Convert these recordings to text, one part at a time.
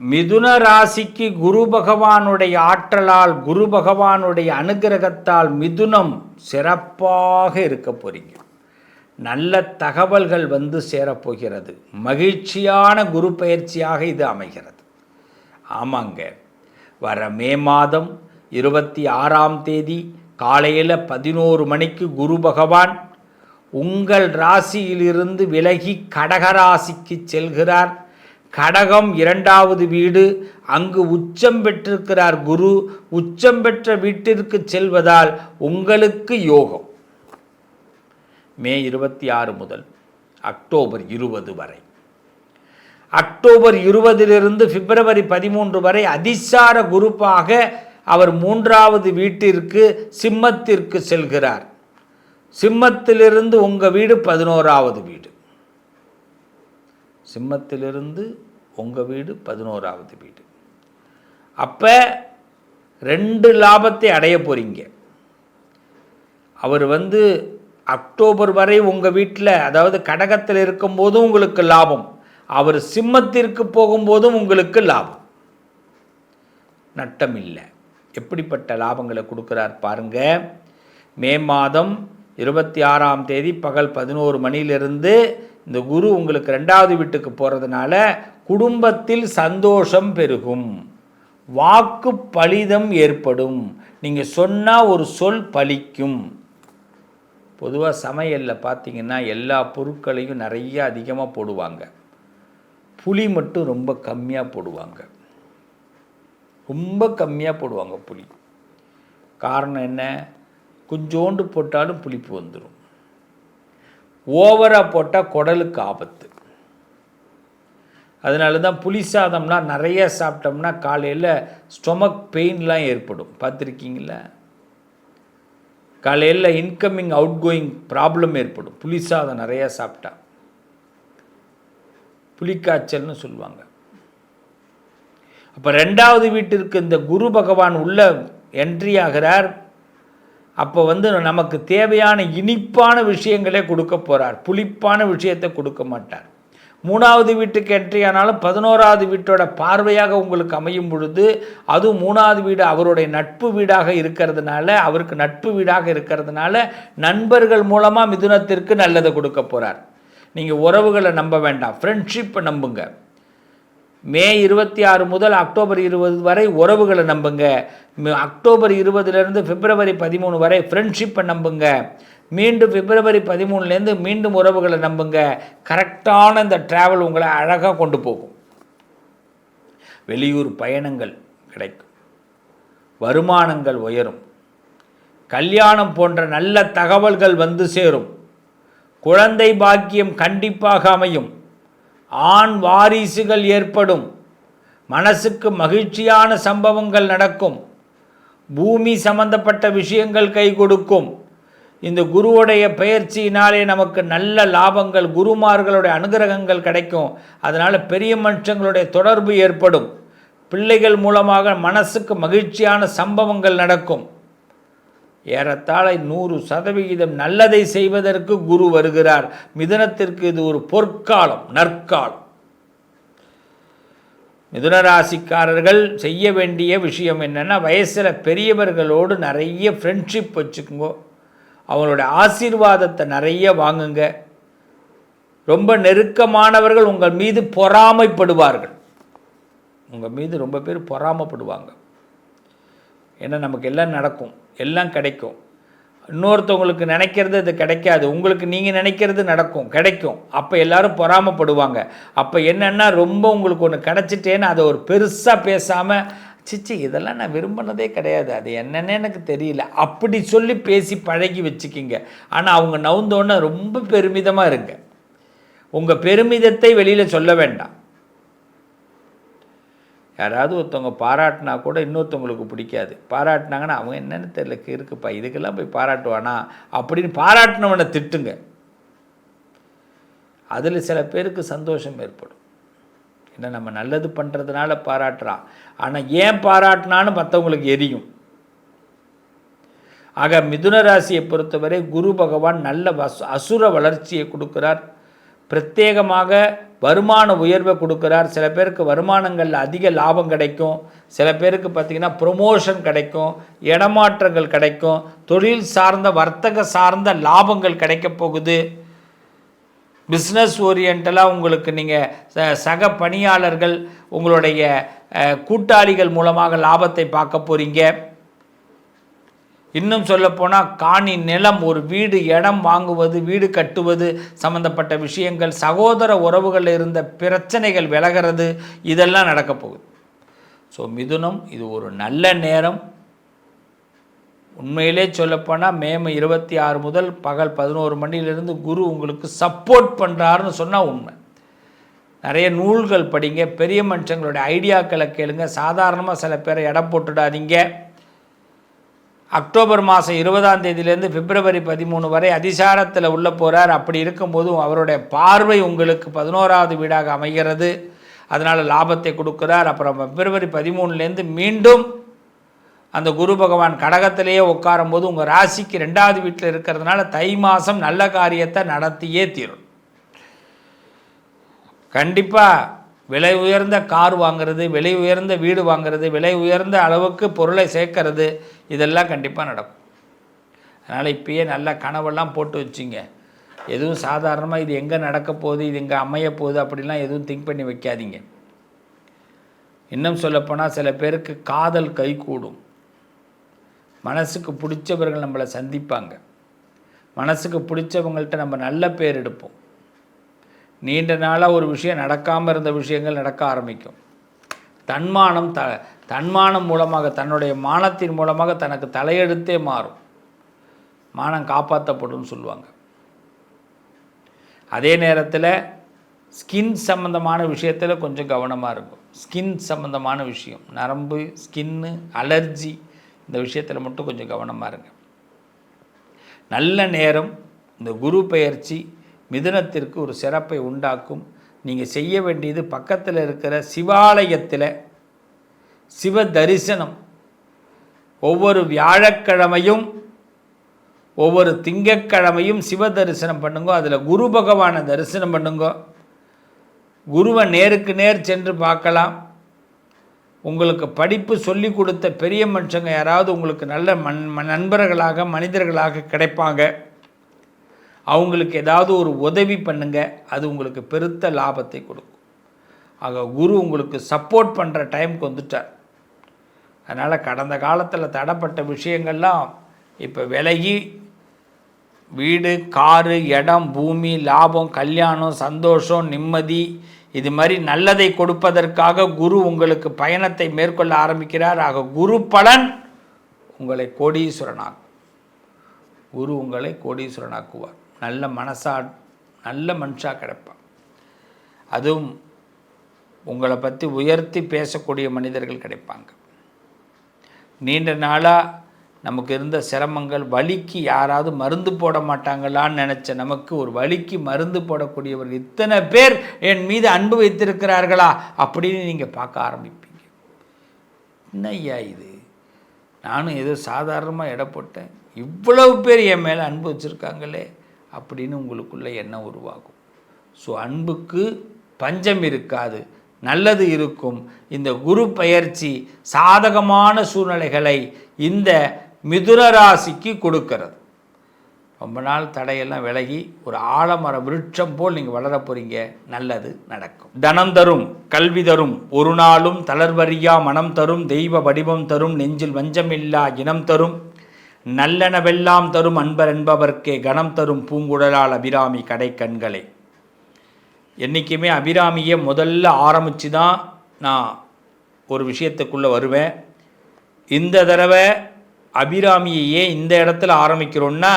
மிதுன ராசிக்கு குரு பகவானுடைய ஆற்றலால், குரு பகவானுடைய அனுகிரகத்தால் மிதுனம் சிறப்பாக இருக்க போறீங்க. நல்ல தகவல்கள் வந்து சேரப்போகிறது. மகிழ்ச்சியான குரு பயிற்சியாக இது அமைகிறது. ஆமாங்க, வர மே மாதம் 26ஆம் தேதி காலையில் 11 மணிக்கு குரு பகவான் உங்கள் ராசியிலிருந்து விலகி கடகராசிக்கு செல்கிறார். கடகம் 2வது வீடு, அங்கு உச்சம் பெற்றிருக்கிறார் குரு. உச்சம் பெற்ற வீட்டிற்கு செல்வதால் உங்களுக்கு யோகம். மே 26 முதல் அக்டோபர் 20 வரை, அக்டோபர் 20லிருந்து பிப்ரவரி 13 வரை அதிசார குருப்பாக அவர் 3வது வீட்டிற்கு சிம்மத்திற்கு செல்கிறார். சிம்மத்திலிருந்து உங்கள் வீடு 11வது வீடு. சிம்மத்திலிருந்து உங்கள் வீடு 11வது வீடு. அப்போ 2 லாபத்தை அடைய போகிறீங்க. அவர் அக்டோபர் வரை உங்கள் வீட்டில், அதாவது கடகத்தில் இருக்கும்போதும் உங்களுக்கு லாபம், அவர் சிம்மத்திற்கு போகும்போதும் உங்களுக்கு லாபம், நட்டம் இல்லை. எப்படிப்பட்ட லாபங்களை கொடுக்குறார் பாருங்க. மே மாதம் 26ஆம் தேதி பகல் 11 மணியிலிருந்து இந்த குரு உங்களுக்கு 2வது வீட்டுக்கு போகிறதுனால குடும்பத்தில் சந்தோஷம் பெருகும், வாக்கு பலிதம் ஏற்படும். நீங்கள் சொன்னால் ஒரு சொல் பலிக்கும். பொதுவாக சமையலில் பார்த்தீங்கன்னா எல்லா பொருட்களையும் நிறைய அதிகமாக போடுவாங்க, புளி மட்டும் ரொம்ப கம்மியாக போடுவாங்க. ரொம்ப கம்மியாக போடுவாங்க புளி. காரணம் என்ன? கொஞ்சோண்டு போட்டாலும் புளிப்பு வந்துடும். ஓவராக போட்டால் குடலுக்கு ஆபத்து. அதனால தான் புளி சாதம்லாம் நிறைய சாப்பிட்டோம்னா காலையில் ஸ்டொமக் பெயின்லாம் ஏற்படும். பார்த்துருக்கீங்களா? காலையில் இன்கமிங் அவுட் கோயிங் ப்ராப்ளம் ஏற்படும் புளி சாதம் நிறையா சாப்பிட்டா. புளிக்காய்ச்சல்னு சொல்லுவாங்க. அப்போ 2வது வீட்டிற்கு இந்த குரு பகவான் உள்ள என்ட்ரி ஆகிறார். அப்போ நமக்கு தேவையான இனிப்பான விஷயங்களே கொடுக்க போகிறார், புளிப்பான விஷயத்தை கொடுக்க மாட்டார். 3வது வீட்டுக்கு என்ட்ரி ஆனாலும் 11வது வீட்டோட பார்வையாக உங்களுக்கு அமையும் பொழுது, அதுவும் 3வது வீடு அவருடைய நட்பு வீடாக இருக்கிறதுனால, அவருக்கு நட்பு வீடாக இருக்கிறதுனால நண்பர்கள் மூலமாக மிதுனத்திற்கு நல்லதை கொடுக்க போகிறார். நீங்கள் உறவுகளை நம்ப வேண்டாம், ஃப்ரெண்ட்ஷிப்பை நம்புங்க. மே 26 முதல் அக்டோபர் 20 வரை உறவுகளை நம்புங்க. அக்டோபர் 20லேருந்து பிப்ரவரி 13 வரை ஃப்ரெண்ட்ஷிப்பை நம்புங்க. மீண்டும் பிப்ரவரி 13லேருந்து மீண்டும் உறவுகளை நம்புங்க. கரெக்டான இந்த ட்ராவல் உங்களை அழகாக கொண்டு போகும். வெளியூர் பயணங்கள் கிடைக்கும், வருமானங்கள் உயரும், கல்யாணம் போன்ற நல்ல தகவல்கள் வந்து சேரும், குழந்தை பாக்கியம் கண்டிப்பாக அமையும், ஆண் வாரிசுகள் ஏற்படும், மனசுக்கு மகிழ்ச்சியான சம்பவங்கள் நடக்கும், பூமி சம்பந்தப்பட்ட விஷயங்கள் கை கொடுக்கும். இந்த குருவுடைய பெயர்ச்சியினாலே நமக்கு நல்ல லாபங்கள், குருமார்களுடைய அனுகிரகங்கள் கிடைக்கும். அதனால் பெரிய மனுஷங்களுடைய தொடர்பு ஏற்படும். பிள்ளைகள் மூலமாக மனசுக்கு மகிழ்ச்சியான சம்பவங்கள் நடக்கும். ஏறத்தாழ 100% நல்லதை செய்வதற்கு குரு வருகிறார். மிதுனத்திற்கு இது ஒரு பொற்காலம், நற்காலம். மிதுன ராசிக்காரர்கள் செய்ய வேண்டிய விஷயம் என்னென்னா, வயசில் பெரியவர்களோடு நிறைய ஃப்ரெண்ட்ஷிப் வச்சுக்கோங்க, அவங்களுடைய ஆசீர்வாதத்தை நிறைய வாங்குங்க. ரொம்ப நெருக்கமானவர்கள் உங்கள் மீது பொறாமைப்படுவார்கள். உங்கள் மீது ரொம்ப பேர் பொறாமைப்படுவாங்க. ஏன்னா நமக்கு எல்லாம் நடக்கும், எல்லாம் கிடைக்கும். இன்னொருத்தவங்களுக்கு நினைக்கிறது அது கிடைக்காது, உங்களுக்கு நீங்கள் நினைக்கிறது நடக்கும், கிடைக்கும். அப்போ எல்லாரும் பொறாமைப்படுவாங்க. அப்போ என்னென்னா, ரொம்ப உங்களுக்கு ஒன்று கிடச்சிட்டேன்னு அதை ஒரு பெருசாக பேசாமல், சிச்சி இதெல்லாம் நான் விரும்பினதே கிடையாது, அது என்னென்னு எனக்கு தெரியல, அப்படி சொல்லி பேசி பழகி வச்சுக்கிங்க. ஆனால் அவங்க நவுந்தோன்னே ரொம்ப பெருமிதமாக இருங்க. உங்கள் பெருமிதத்தை வெளியில் சொல்ல வேண்டாம். யாராவது ஒருத்தவங்க பாராட்டினா கூட இன்னொருத்தவங்களுக்கு பிடிக்காது. பாராட்டினாங்கன்னா அவங்க என்னென்னு தெரியல, இருக்குப்பா இதுக்கெல்லாம் போய் பாராட்டுவானா அப்படின்னு பாராட்டினவனை திட்டுங்க. அதில் சில பேருக்கு சந்தோஷம் ஏற்படும். ஏன்னா நம்ம நல்லது பண்ணுறதுனால பாராட்டுறான், ஆனால் ஏன் பாராட்டினான்னு மற்றவங்களுக்கு எரியும். ஆக மிதுன ராசியை பொறுத்தவரை குரு பகவான் நல்ல அசுர வளர்ச்சியை கொடுக்கிறார். பிரத்யேகமாக வருமான உயர்வை கொடுக்குறார். சில பேருக்கு வருமானங்களில் அதிக லாபம் கிடைக்கும். சில பேருக்கு பார்த்திங்கன்னா ப்ரொமோஷன் கிடைக்கும், இடமாற்றங்கள் கிடைக்கும், தொழில் சார்ந்த வர்த்தக சார்ந்த லாபங்கள் கிடைக்க போகுது. பிஸ்னஸ் ஓரியண்டலாக உங்களுக்கு நீங்கள் சக பணியாளர்கள், உங்களுடைய கூட்டாளிகள் மூலமாக லாபத்தை பார்க்க போகிறீங்க. இன்னும் சொல்லப்போனால் காணி, நிலம், ஒரு வீடு, இடம் வாங்குவது, வீடு கட்டுவது சம்மந்தப்பட்ட விஷயங்கள், சகோதர உறவுகளில் இருந்த பிரச்சனைகள் விலகிறது, இதெல்லாம் நடக்க போகுது. ஸோ மிதுனம், இது ஒரு நல்ல நேரம். உண்மையிலே சொல்லப்போனால் மே 26 முதல் பகல் 11 மணியிலிருந்து குரு உங்களுக்கு சப்போர்ட் பண்ணுறாருன்னு சொன்னால் உண்மை. நிறைய நூல்கள் படிங்க, பெரிய மனுஷங்களுடைய ஐடியாக்களை கேளுங்க. சாதாரணமாக சில பேரை இடம் போட்டுடாதீங்க. அக்டோபர் மாதம் 20ஆம் தேதியிலேருந்து பிப்ரவரி 13 வரை அதிசாரத்தில் உள்ள போகிறார். அப்படி இருக்கும்போது அவருடைய பார்வை உங்களுக்கு 11வது வீடாக அமைகிறது. அதனால் லாபத்தை கொடுக்குறார். அப்புறம் பிப்ரவரி 13லேருந்து மீண்டும் அந்த குரு பகவான் கடகத்திலேயே உட்காரும்போது உங்கள் ராசிக்கு 2வது வீட்டில் இருக்கிறதுனால தை மாதம் நல்ல காரியத்தை நடத்தியே தீரும். கண்டிப்பாக விலை உயர்ந்த கார் வாங்கிறது, விலை உயர்ந்த வீடு வாங்கிறது, விலை உயர்ந்த அளவுக்கு பொருளை சேர்க்கறது, இதெல்லாம் கண்டிப்பாக நடக்கும். அதனால் இப்பயே நல்ல கனவெல்லாம் போட்டு வச்சிங்க. எதுவும் சாதாரணமாக இது எங்கே நடக்க போகுது, இது எங்கே அமைய போகுது அப்படிலாம் எதுவும் திங்க் பண்ணி வைக்காதீங்க. இன்னும் சொல்லப்போனால் சில பேருக்கு காதல் கைகூடும். மனசுக்கு பிடிச்சவர்கள் நம்மளை சந்திப்பாங்க. மனசுக்கு பிடிச்சவங்கள்ட்ட நம்ம நல்ல பேர் எடுப்போம். நீண்ட நாளாக ஒரு விஷயம் நடக்காமல் இருந்த விஷயங்கள் நடக்க ஆரம்பிக்கும். தன்மானம் மூலமாக, தன்னுடைய மானத்தின் மூலமாக தனக்கு தலையெடுத்தே மாறும். மானம் காப்பாற்றப்படும் சொல்லுவாங்க. அதே நேரத்தில் ஸ்கின் சம்மந்தமான விஷயத்தில் கொஞ்சம் கவனமாக இருக்கும். ஸ்கின் சம்மந்தமான விஷயம், நரம்பு, ஸ்கின்னு, அலர்ஜி, இந்த விஷயத்தில் மட்டும் கொஞ்சம் கவனமாக இருங்க. நல்ல நேரம். இந்த குரு பெயர்ச்சி மிதுனத்திற்கு ஒரு சிறப்பை உண்டாக்கும். நீங்கள் செய்ய வேண்டியது பக்கத்தில் இருக்கிற சிவாலயத்தில் சிவ தரிசனம். ஒவ்வொரு வியாழக்கிழமையும் ஒவ்வொரு திங்கட்கிழமையும் சிவ தரிசனம் பண்ணுங்க. அதில் குரு பகவானை தரிசனம் பண்ணுங்க. குருவை நேருக்கு நேர் சென்று பார்க்கலாம். உங்களுக்கு படிப்பு சொல்லி கொடுத்த பெரிய மனுஷங்க யாராவது உங்களுக்கு நல்ல நண்பர்களாக, மனிதர்களாக கிடைப்பாங்க. அவங்களுக்கு ஏதாவது ஒரு உதவி பண்ணுங்க. அது உங்களுக்கு பெருத்த லாபத்தை கொடுக்கும். ஆக குரு உங்களுக்கு சப்போர்ட் பண்ணுற டைமுக்கு வந்துட்டார். அதனால் கடந்த காலத்தில் தடைப்பட்ட விஷயங்கள்லாம் இப்போ விலகி வீடு, காரு, இடம், பூமி, லாபம், கல்யாணம், சந்தோஷம், நிம்மதி, இது மாதிரி நல்லதை கொடுப்பதற்காக குரு உங்களுக்கு பயணத்தை மேற்கொள்ள ஆரம்பிக்கிறார். ஆக குரு பலன் உங்களை கோடீஸ்வரனாக்கும். குரு உங்களை கோடீஸ்வரனாக்குவார். நல்ல மனுஷாக கிடைப்பான். அதுவும் உங்களை பற்றி உயர்த்தி பேசக்கூடிய மனிதர்கள் கிடைப்பாங்க. நீண்ட நாளாக நமக்கு இருந்த சிரமங்கள், வலிக்கு யாராவது மருந்து போட மாட்டாங்களான்னு நினச்ச நமக்கு ஒரு வலிக்கு மருந்து போடக்கூடியவர்கள் இத்தனை பேர் என் மீது அன்பு வைத்திருக்கிறார்களா அப்படின்னு நீங்கள் பார்க்க ஆரம்பிப்பீங்க. என்ன ஐயா இது, நானும் ஏதோ சாதாரணமாக எடை போட்டேன், இவ்வளவு பேர் என் மேலே அன்பு வச்சுருக்காங்களே அப்படின்னு உங்களுக்குள்ளே எண்ணம் உருவாகும். ஸோ அன்புக்கு பஞ்சம் இருக்காது, நல்லது இருக்கும். இந்த குரு பெயர்ச்சி சாதகமான சூழ்நிலைகளை இந்த மிதுன ராசிக்கு கொடுக்கிறது. ரொம்ப நாள் தடையெல்லாம் விலகி ஒரு ஆலமர விருட்சம் போல் நீங்கள் வளர போகிறீங்க. நல்லது நடக்கும். தனம் தரும், கல்வி தரும், ஒரு நாளும் தளர்வறியா மனம் தரும், தெய்வ வடிவம் தரும், நெஞ்சில் வஞ்சமில்லா இனம் தரும், நல்லனவெல்லாம் தரும் அன்பர் என்பவர்க்கே கணம் தரும் பூங்குழலால் அபிராமி கடை கண்களே. என்றைக்குமே அபிராமியை முதல்ல ஆரம்பித்து தான் நான் ஒரு விஷயத்துக்குள்ளே வருவேன். இந்த தடவை அபிராமியையே இந்த இடத்துல ஆரம்பிக்கிறோன்னா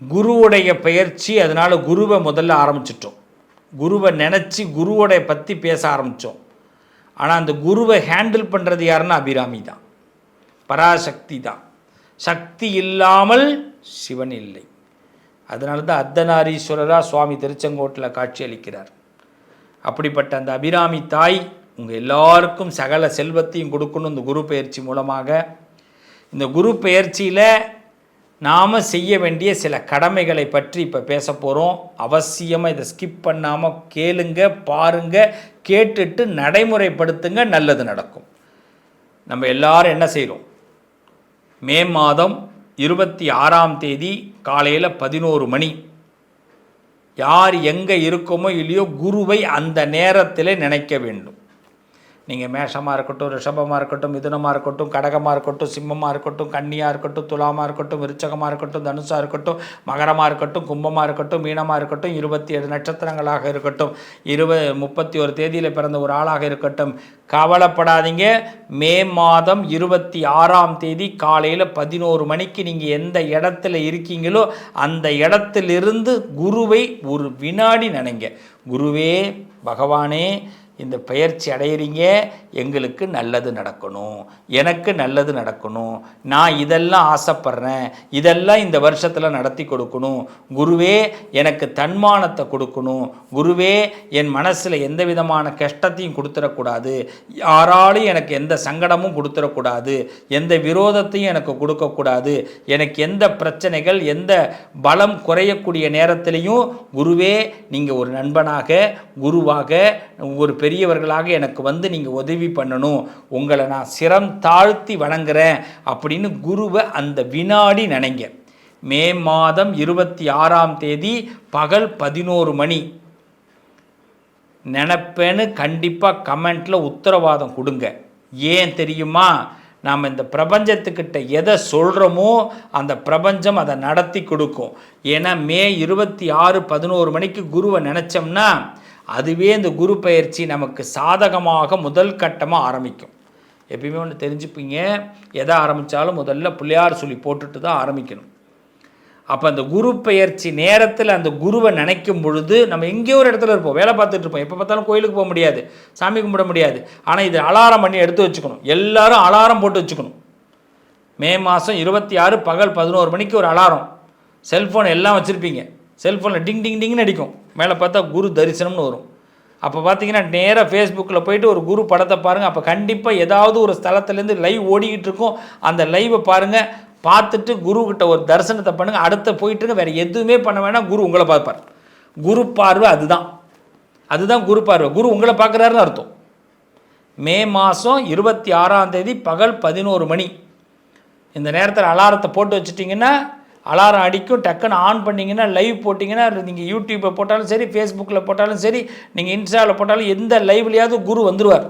குருவுடைய பெயர்ச்சி, அதனால் குருவை முதல்ல ஆரம்பிச்சிட்டோம். குருவை நினச்சி குருவோடைய பற்றி பேச ஆரம்பித்தோம். ஆனால் அந்த குருவை ஹேண்டில் பண்ணுறது யாருன்னா அபிராமி தான், பராசக்தி தான். சக்தி இல்லாமல் சிவன் இல்லை. அதனால தான் அர்த்தநாரீஸ்வரராக சுவாமி திருச்செங்கோட்டில் காட்சி அளிக்கிறார். அப்படிப்பட்ட அந்த அபிராமி தாய் உங்கள் எல்லாருக்கும் சகல செல்வத்தையும் கொடுக்கணும் இந்த குரு பெயர்ச்சி மூலமாக. இந்த குரு பெயர்ச்சியில் நாம் செய்ய வேண்டிய சில கடமைகளை பற்றி இப்போ பேச போகிறோம். அவசியமாக இதை ஸ்கிப் பண்ணாமல் கேளுங்க, பாருங்கள், கேட்டுட்டு நடைமுறைப்படுத்துங்க, நல்லது நடக்கும். நம்ம எல்லாரும் என்ன செய்கிறோம்? மே மாதம் 26ஆம் தேதி காலையில் 11 மணி, யார் எங்கே இருக்கோமோ இல்லையோ குருவை அந்த நேரத்தில் நினைக்க வேண்டும். நீங்கள் மேஷமாக இருக்கட்டும், ரிஷபமாக இருக்கட்டும், மிதுனமாக இருக்கட்டும், கடகமாக இருக்கட்டும், சிம்மமாக இருக்கட்டும், கன்னியாக இருக்கட்டும், துலாமாக இருக்கட்டும், விருச்சகமாக இருக்கட்டும், தனுசாக இருக்கட்டும், மகரமாக இருக்கட்டும், கும்பமாக இருக்கட்டும், மீனமாக இருக்கட்டும், 27 நட்சத்திரங்களாக இருக்கட்டும், 31 தேதியில் பிறந்த ஒரு ஆளாக இருக்கட்டும், கவலைப்படாதீங்க. மே மாதம் 26ஆம் தேதி காலையில் 11 மணிக்கு நீங்கள் எந்த இடத்துல இருக்கீங்களோ அந்த இடத்திலிருந்து குருவை ஒரு வினாடி நினைங்க. குருவே, பகவானே, இந்த பயிற்சி அடையிறீங்க, எங்களுக்கு நல்லது நடக்கணும், எனக்கு நல்லது நடக்கணும், நான் இதெல்லாம் ஆசைப்படுறேன், இதெல்லாம் இந்த வருஷத்தில் நடத்தி கொடுக்கணும். குருவே, எனக்கு தன்மானத்தை கொடுக்கணும். குருவே, என் மனசில் எந்த விதமான கஷ்டத்தையும் கொடுத்துடக்கூடாது, யாராலும் எனக்கு எந்த சங்கடமும் கொடுத்துடக்கூடாது, எந்த விரோதத்தையும் எனக்கு கொடுக்கக்கூடாது, எனக்கு எந்த பிரச்சனைகள், எந்த பலம் குறையக்கூடிய நேரத்திலையும் குருவே, நீங்கள் ஒரு நண்பனாக, குருவாக, ஒரு பெரியவர்களாக எனக்கு வந்து நீங்கள் உதவி பண்ணணும், உங்களை நான் சிரம் தாழ்த்தி வணங்குறேன் அப்படின்னு குருவை அந்த வினாடி நினைங்க. மே மாதம் 26ஆம் தேதி பகல் 11 மணி நினைப்பேன்னு கண்டிப்பாக கமெண்ட்டில் உத்தரவாதம் கொடுங்க. ஏன் தெரியுமா? நாம் இந்த பிரபஞ்சத்துக்கிட்ட எதை சொல்கிறோமோ அந்த பிரபஞ்சம் அதை நடத்தி கொடுக்கும். ஏன்னா மே 26 11 மணிக்கு குருவை நினச்சோம்னா அதுவே இந்த குரு பயிற்சி நமக்கு சாதகமாக முதல் கட்டமாக ஆரம்பிக்கும். எப்பயுமே ஒன்று தெரிஞ்சுப்பீங்க, எதை ஆரம்பித்தாலும் முதல்ல பிள்ளையார் சொல்லி போட்டுட்டு தான் ஆரம்பிக்கணும். அப்போ அந்த குரு பயிற்சி நேரத்தில் அந்த குருவை நினைக்கும் பொழுது நம்ம எங்கேயோ ஒரு இடத்துல இருப்போம், வேலை பார்த்துட்டு இருப்போம், எப்போ பார்த்தாலும் கோயிலுக்கு போக முடியாது, சாமி கும்பிட முடியாது. ஆனால் இது அலாரம் பண்ணி எடுத்து வச்சுக்கணும், எல்லாரும் அலாரம் போட்டு வச்சுக்கணும். மே மாதம் 26 பகல் 11 மணிக்கு ஒரு அலாரம். செல்ஃபோன் எல்லாம் வச்சுருப்பீங்க, செல்ஃபோனில் டிங் டிங் டிங்னு அடிக்கும், மேலே பார்த்தா குரு தரிசனம்னு வரும். அப்போ பார்த்தீங்கன்னா நேராக ஃபேஸ்புக்கில் போயிட்டு ஒரு குரு படத்தை பாருங்கள். அப்போ கண்டிப்பாக ஏதாவது ஒரு ஸ்தலத்துலேருந்து லைவ் ஓடிக்கிட்டு இருக்கும், அந்த லைவை பாருங்கள், பார்த்துட்டு குருக்கிட்ட ஒரு தரிசனத்தை பண்ணுங்கள், அடுத்த போயிட்டுருங்க. வேறு எதுவுமே பண்ண வேணாம், குரு உங்களை பார்ப்பார். குரு பார்வை அதுதான் குரு பார்வை. குரு உங்களை பார்க்குறாருன்னு அர்த்தம். மே மாதம் 26ஆம் தேதி பகல் 11 மணி இந்த நேரத்தில் அலாரத்தை போட்டு வச்சுட்டிங்கன்னா அலாரம் அடிக்கும், டக்குன்னு ஆன் பண்ணிங்கன்னா லைவ் போட்டிங்கன்னா, நீங்கள் யூடியூப்பில் போட்டாலும் சரி, ஃபேஸ்புக்கில் போட்டாலும் சரி, நீங்கள் இன்ஸ்டாவில் போட்டாலும் எந்த லைவ்லையாவது குரு வந்துடுவார்.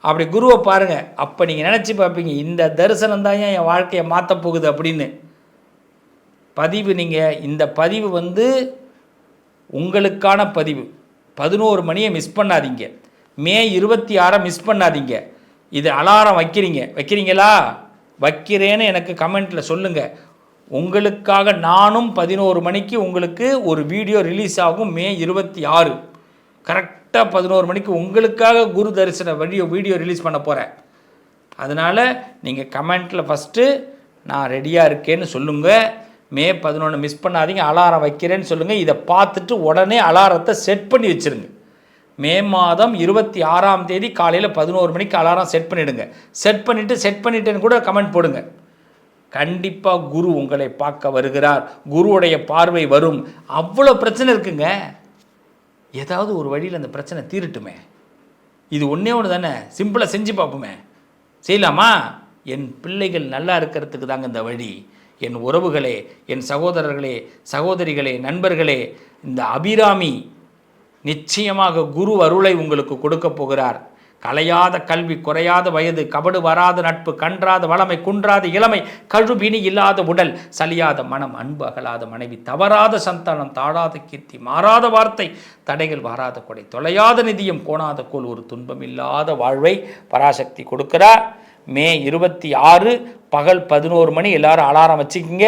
அப்படி குருவை பாருங்கள். அப்போ நீங்கள் நினச்சி பார்ப்பீங்க, இந்த தரிசனம் தான் என் வாழ்க்கையை மாற்ற போகுது அப்படின்னு. பதிவு நீங்கள் இந்த பதிவு வந்து உங்களுக்கான பதிவு. 11 மணியை மிஸ் பண்ணாதீங்க, மே 26 மிஸ் பண்ணாதீங்க. இது அலாரம் வைக்கிறீங்களா? வைக்கிறேன்னு எனக்கு கமெண்ட்டில் சொல்லுங்கள். உங்களுக்காக நானும் 11 மணிக்கு உங்களுக்கு ஒரு வீடியோ ரிலீஸ் ஆகும். மே 26 கரெக்டாக 11 மணிக்கு உங்களுக்காக குரு தரிசன வீடியோ ரிலீஸ் பண்ண போகிறேன். அதனால் நீங்கள் கமெண்ட்டில் ஃபஸ்ட்டு நான் ரெடியாக இருக்கேன்னு சொல்லுங்கள். மே 11 மிஸ் பண்ணாதீங்க, அலாரம் வைக்கிறேன்னு சொல்லுங்கள். இதை பார்த்துட்டு உடனே அலாரத்தை செட் பண்ணி வச்சுருங்க. மே மாதம் 26ஆம் தேதி காலையில் 11 மணிக்கு அலாரம் செட் பண்ணிவிடுங்க. செட் பண்ணிவிட்டேன்னு கூட கமெண்ட் போடுங்க. கண்டிப்பாக குரு உங்களை பார்க்க வருகிறார், குருவுடைய பார்வை வரும். அவ்வளோ பிரச்சனை இருக்குங்க, ஏதாவது ஒரு வழியில் அந்த பிரச்சனை தீரட்டுமே. இது ஒன்றே ஒன்று தானே, சிம்பிளாக செஞ்சு பார்ப்போமே. செய்யலாமா? என் பிள்ளைகள் நல்லா இருக்கிறதுக்கு தாங்க இந்த வழி. என் உறவுகளே, என் சகோதரர்களே, சகோதரிகளே, நண்பர்களே, இந்த அபிராமி நிச்சயமாக குரு அருளை உங்களுக்கு கொடுக்க போகிறார். கலையாத கல்வி, குறையாத வயது, கபடு வராத நட்பு, கன்றாத வளமை, குன்றாத இளமை, கழுபிணி இல்லாத உடல், சலியாத மனம், அன்பு அகலாத மனைவி, தவறாத சந்தானம், தாழாத கீர்த்தி, மாறாத வார்த்தை, தடைகள் வாராத கொடை, தொலையாத நிதியம், கோணாத கோல், ஒரு துன்பம் இல்லாத வாழ்வை பராசக்தி கொடுக்கிறார். மே 26 பகல் 11 மணி எல்லாரும் அலாரம் வச்சுக்கிங்க.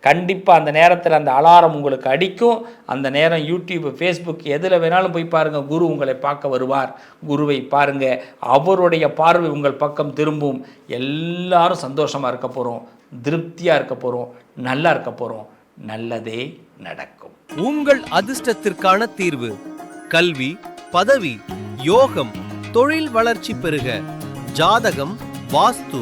கண்டிப்பாக அந்த நேரத்தில் அந்த அலாரம் உங்களுக்கு அடிக்கும். அந்த நேரம் யூடியூப், ஃபேஸ்புக் எதில் வேணாலும் போய் பாருங்கள், குரு உங்களை பார்க்க வருவார். குருவை பாருங்கள், அவருடைய பார்வை உங்கள் பக்கம் திரும்பும். எல்லாரும் சந்தோஷமாக இருக்க போகிறோம், திருப்தியாக இருக்க போகிறோம், நல்லா இருக்க போகிறோம். நல்லதே நடக்கும். உங்கள் அதிர்ஷ்டத்திற்கான தீர்வு: கல்வி, பதவி, யோகம், தொழில் வளர்ச்சி பெருக. ஜாதகம், வாஸ்து,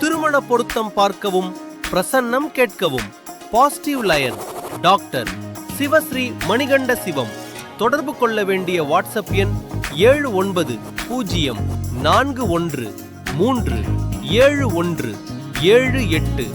திருமண பொருத்தம் பார்க்கவும், பிரசன்னம் கேட்கவும் positive lion doctor Sivasri Manikanda Sivam. தொடர்பு கொள்ள வேண்டிய வாட்ஸ்அப் எண் 7904137178.